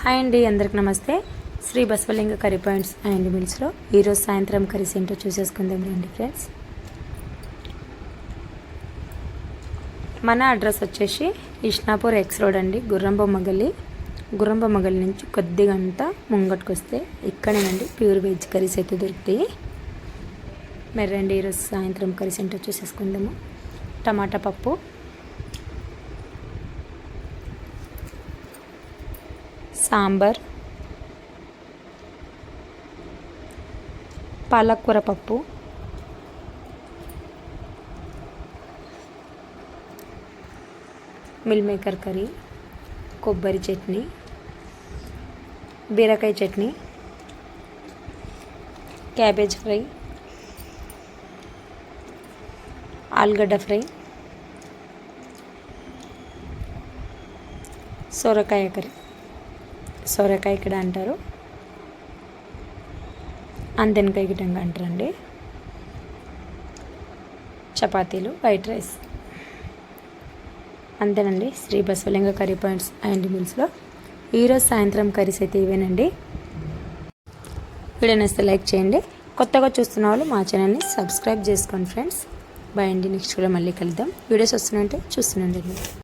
Hi అండి, అందరికి నమస్తే. Sri Basavalinga curry points and మిల్స్లో ఈరోజు సాయంత్రం కర్రీస్ ఏంటో చూసేసుకుందాం రండి ఫ్రెండ్స్. మన అడ్రస్ వచ్చేసి ఇష్నాపూర్ ఎక్స్ రోడ్ అండి, గుర్రంబొమ్మ గల్లి నుంచి కొద్ది గంట ముంగట్టుకు వస్తే ఇక్కడేనండి ప్యూర్ వెజ్ కర్రీస్ అయితే దొరుకుతాయి. మరి రండి ఈరోజు సాయంత్రం కర్రీస్ ఏంటో చూసేసుకుందాము. టమాటా పప్పు, సాంబార్, పాలకూర పప్పు, మిల్ మేకర్ కర్రీ, కొబ్బరి చట్నీ, బీరకాయ చట్నీ, క్యాబేజ్ ఫ్రై, ఆలుగడ్డ ఫ్రై, సొరకాయ కర్రీ, సొరకాయ ఇక్కడ అంటారు, అంతెనకాయ గిటంగా అంటారండి, చపాతీలు, వైట్ రైస్. అంతేనండి Sri Basavalinga curry points and మిల్స్లో ఈరోజు సాయంత్రం కర్రీస్ అయితే ఇవేనండి. వీడియో నచ్చితే లైక్ చేయండి. కొత్తగా చూస్తున్న వాళ్ళు మా ఛానల్ని సబ్స్క్రైబ్ చేసుకోండి ఫ్రెండ్స్. బాయ్ అండి, నెక్స్ట్ కూడా మళ్ళీ కలుద్దాం. వీడియోస్ వస్తున్నాయంటే చూస్తున్నాండి.